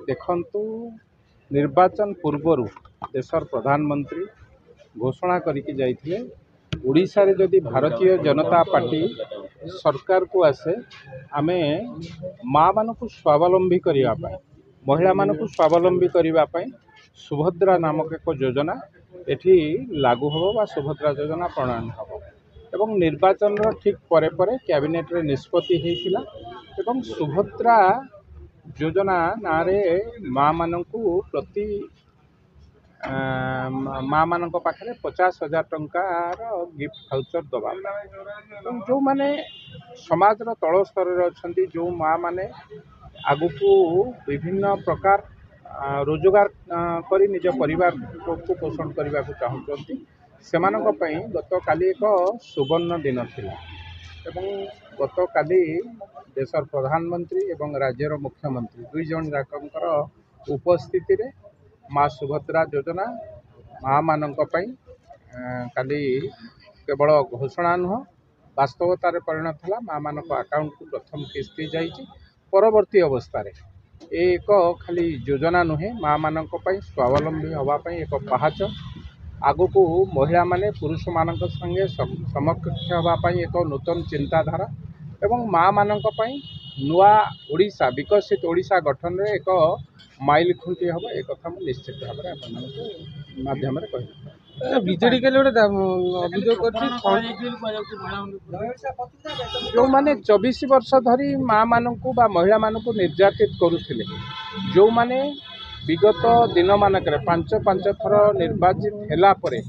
देखंतु निर्वाचन पूर्वर देशर प्रधानमंत्री घोषणा करके जाइए ओडिशा रे जदि भारतीय जनता पार्टी सरकार को आसे आमे माँ मान को स्वावलंबी करने महिला मान को स्वावलंबी करने सुभद्रा नामक एक योजना एठी लागू हम बा सुभद्रा योजना प्रणायन हम एवं निर्वाचन ठीक परे परे कैबिनेट रे निष्पत्ति होइतिला एवं सुभद्रा योजना ना रे माँ मानू प्रति माँ मान पाखे 50,000 टंकार गिफ्ट भाउचर दबा जो माने समाज तल स्तर अच्छा जो माँ माने आगु को विभिन्न प्रकार रोजगार करी निज परिवार को पोषण करने को चाहते से गत काली एक सुवर्ण दिन थिला एवं गत काली देशर प्रधानमंत्री एवं राज्यर मुख्यमंत्री दुई जन जाकर उपस्थिति रे माँ सुभद्रा योजना माँ मानक काली केवल घोषणा नुह वास्तवतार परिणत है माँ मान अकाउंट को प्रथम किस्ती जाइए परवर्ती अवस्था एक खाली योजना नुहे माँ मानक स्वावलंबी होगापी एक पहाच आगु को महिला माने पुरुष मान संगे समकक्ष होगापी एक नूतन चिंताधारा एवं माँ मानक नुआ ओडिशा विकसित ओडिशा गठन में एक माइल खुंटी हम एक निश्चित भाव में माध्यम बीजेडी के लिए अभियोग जो माने 24 वर्ष धरी माँ मानू बा महिला मानू निर्यातित करुले जो माने विगत दिन मानक 5 थर निर्वाचित हैला परे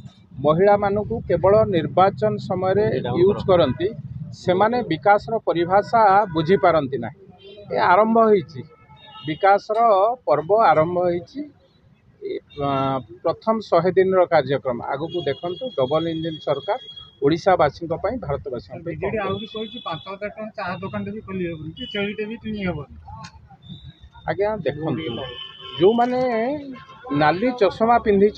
महिला मानू केवल निर्वाचन समय यूज करती से माने विकास परिभाषा बुझी पारती ना ये आरंभ होइछि विकास पर्व आरंभ होइछि प्रथम 100 दिन कार्यक्रम आगु को देखंतु डबल इंजिन सरकार ओडिशावासी भारतवासी आज्ञा देखंतु जो माने नाली चषमा पिंधि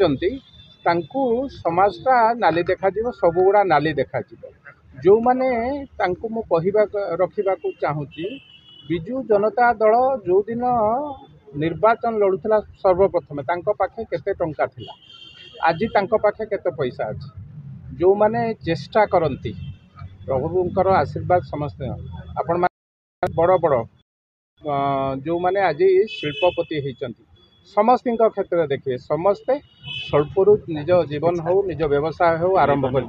समाजटा नाली देखा सब गुड़ा नाली देखा जो माने मु कहवा रखा चाहूँगी विजु जनता दल जो दिन निर्वाचन लड़ुला सर्वप्रथम पाखे केते टंका थिला आज पाखे केते पैसा अच्छी जो माने चेष्टा करती प्रभुंकर आशीर्वाद समस्त आपण बड़ बड़ जो माने आज शिल्पपति होती समस्त क्षेत्र में देखिए समस्ते स्वल्परू निज जीवन हो निज व्यवसाय हो आरंभ कर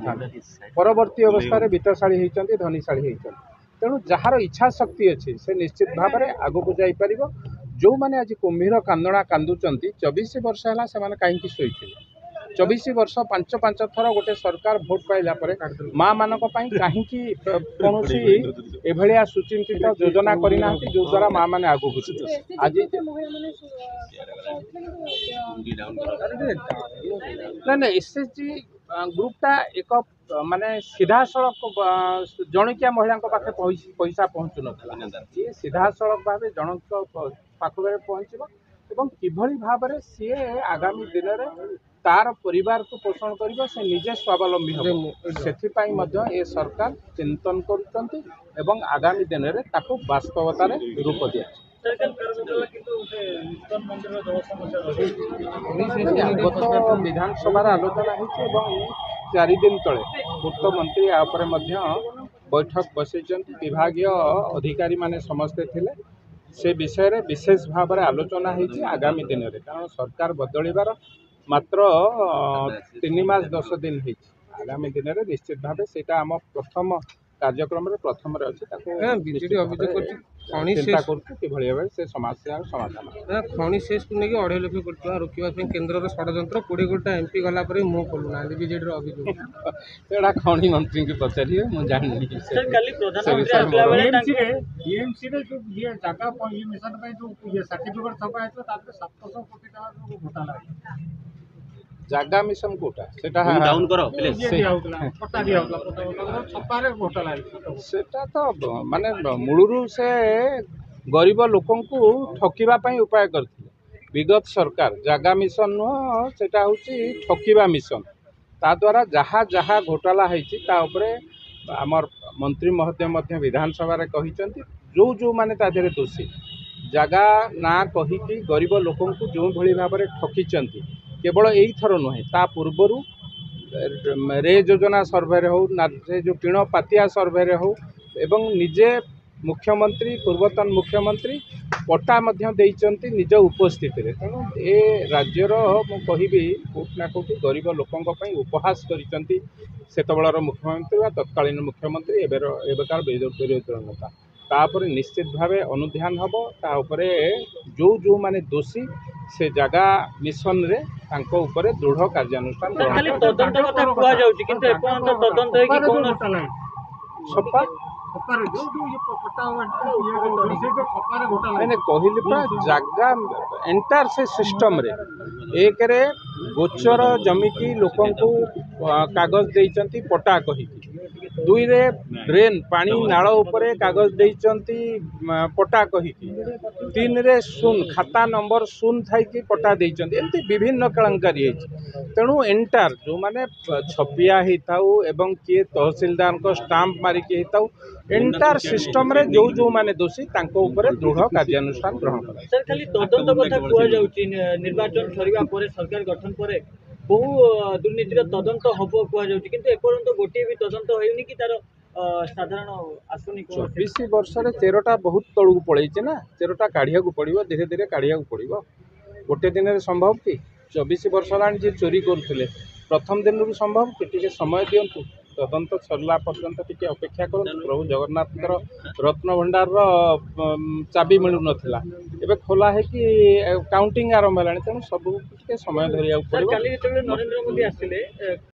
परवर्ती अवस्था वित्तशाली होती धनीशाली होती तेणु जार इच्छा शक्ति अच्छी से निश्चित भाव में आगू जापर जो मैंने आज कुंभीर कांदणा कांदुचंती 24 वर्ष है से कहीं शोथे 24 वर्ष 5 थर गोटे सरकार भोट पाइला माँ मान कहीं कौन एभलिया सुचिंतित योजना करना जो द्वारा माँ मैंने आगू आज ना एसएचजी ग्रुपटा एक माने सीधा सड़क जणिकिया महिला पाखे पैसा पहुँचु ना ये सीधा सड़क भाव जन पाखे पहुँचब एवं किभली भाव में सी आगामी दिन में तार परिवार को पोषण कर से निजे स्वावलंबी हम से ये सरकार चिंतन कर आगामी दिन में ताको वास्तवतार रूप दिया गत विधानसभा आलोचना होती 4 दिन तले पूर्त मंत्री यापर बैठक बसई विभागीय अधिकारी माने समस्ते थिले से विषय रे विशेष भाव में आलोचना होती आगामी दिन में कारण सरकार बदलिबार मात्र 3 मास 10 दिन होती आगामी दिन में निश्चित भाव से आम प्रथम कार्यक्रम प्रथम बीजेडी अभियोग चिंता कर समस्या समाधान खनि शेष को लेकिन 2.5 लाख कोटी टका रोकवा केन्द्र षड्यंत्र 20 गोटा एमपी गला मुँह खोलुना बीजेडी अभियोग खनि मंत्री की पचारे मुझे जानी जगह मिशन कोटा सेटा तो माने मूलरू से गरीब लोकन को ठकिबा उपाय करथिले विगत सरकार जगह मिशन नुह सेटा होची ठकिबा मिशन ता द्वारा जहाँ जहाँ घोटाला होती आमर मंत्री महोदय विधानसभा कहिचंती जो जो माने ता देरे दोषी ଜାଗା ନା କହିକି ଗରିବ ଲୋକଙ୍କୁ ଯେଉଁଭଳି ଭାବରେ ଠକିଛନ୍ତି କେବଳ ଏଇଥର ନୁହେଁ ତା ପୂର୍ବରୁ ରେ ଯୋଜନା ସର୍ଭେରେ ହେଉ ନା ସେ ଯେଉଁ ଟିଣ ପାତିଆ ସର୍ଭେରେ ହେଉ ଏବଂ ନିଜେ ମୁଖ୍ୟମନ୍ତ୍ରୀ ପୂର୍ବତନ ମୁଖ୍ୟମନ୍ତ୍ରୀ ପଟ୍ଟା ମଧ୍ୟ ଦେଇଛନ୍ତି ନିଜ ଉପସ୍ଥିତିରେ। ତେଣୁ ଏ ରାଜ୍ୟର ମୁଁ କହିବି କେଉଁଠି ନା କେଉଁଠି ଗରିବ ଲୋକଙ୍କ ପାଇଁ ଉପହାସ କରିଛନ୍ତି ସେତେବେଳର ମୁଖ୍ୟମନ୍ତ୍ରୀ ବା ତତ୍କାଳୀନ ମୁଖ୍ୟମନ୍ତ୍ରୀ ଏବେକାର ବିରୋଧୀ ଦଳ ନେତା। ତାପରେ ନିଶ୍ଚିତ ଭାବେ ଅନୁଧ୍ୟାନ ହେବ ତା ଉପରେ ଯେଉଁମାନେ ଦୋଷୀ ସେ ଜାଗା ମିଶନରେ ତାଙ୍କ ଉପରେ ଦୃଢ଼ କାର୍ଯ୍ୟାନୁଷ୍ଠାନ ଖାଲି ତଦନ୍ତ କଥା କୁହାଯାଉଛି କିନ୍ତୁ ଏପର୍ଯ୍ୟନ୍ତ ତଦନ୍ତ ହେଇକି କୌଣସି ସଫା ମାନେ କହିଲି ପରା ଜାଗା ଏଣ୍ଟାର ସେ ସିଷ୍ଟମରେ ଏକରେ ଗୋଚର ଜମିକି ଲୋକଙ୍କୁ କାଗଜ ଦେଇଛନ୍ତି ପଟା କହିକି, ଦୁଇରେ ଡ୍ରେନ୍ ପାଣି ନାଳ ଉପରେ କାଗଜ ଦେଇଛନ୍ତି ପଟା କହିକି, ତିନିରେ ଶୂନ ଖାତା ନମ୍ବର ଶୂନ ଥାଇକି ପଟା ଦେଇଛନ୍ତି। ଏମିତି ବିଭିନ୍ନ କେଳଙ୍କାରୀ ହେଇଛି। ତେଣୁ ଏଣ୍ଟାର ଯେଉଁମାନେ ଛପିଆ ହେଇଥାଉ ଏବଂ କିଏ ତହସିଲଦାରଙ୍କ ଷ୍ଟାମ୍ପ ମାରିକି ହେଇଥାଉ ଏଣ୍ଟାର ସିଷ୍ଟମରେ ଯେଉଁମାନେ ଦୋଷୀ ତାଙ୍କ ଉପରେ ଦୃଢ଼ କାର୍ଯ୍ୟାନୁଷ୍ଠାନ ଗ୍ରହଣ କରାଯାଏ। ସାର୍ ଖାଲି ତଦନ୍ତ କଥା କୁହାଯାଉଛି ନିର୍ବାଚନ ସରିବା ପରେ ସରକାର ଗଠନ ପରେ ବହୁ ଦୁର୍ନୀତିର ତଦନ୍ତ ହବ କୁହାଯାଉଛି କିନ୍ତୁ ଏପର୍ଯ୍ୟନ୍ତ ଗୋଟିଏ ବି ତଦନ୍ତ ହେଉନି କି ତାର ସାଧାରଣ ଆସୁନି। 24 ବର୍ଷରେ 13ଟା ବହୁତ ତଳକୁ ପଳେଇଛି ନା, 13ଟା କାଢ଼ିବାକୁ ପଡ଼ିବ, ଧୀରେ ଧୀରେ କାଢ଼ିବାକୁ ପଡ଼ିବ। ଗୋଟେ ଦିନରେ ସମ୍ଭବ କି? 24 ବର୍ଷ ହେଲାଣି ଯିଏ ଚୋରି କରୁଥିଲେ ପ୍ରଥମ ଦିନରୁ ସମ୍ଭବ କି? ଟିକେ ସମୟ ଦିଅନ୍ତୁ, ତଦନ୍ତ ସରିଲା ପର୍ଯ୍ୟନ୍ତ ଟିକେ ଅପେକ୍ଷା କରନ୍ତୁ। ପ୍ରଭୁ ଜଗନ୍ନାଥଙ୍କର ରତ୍ନଭଣ୍ଡାରର ଚାବି ମିଳୁନଥିଲା, ଏବେ ଖୋଲା ହେଇକି କାଉଣ୍ଟିଂ ଆରମ୍ଭ ହେଲାଣି। ତେଣୁ ସବୁ ଟିକେ ସମୟ ଧରିବାକୁ ସାର୍ ପଡ଼ିବ। କାଲି ଯେତେବେଳେ ନରେନ୍ଦ୍ର ମୋଦି ଆସିଲେ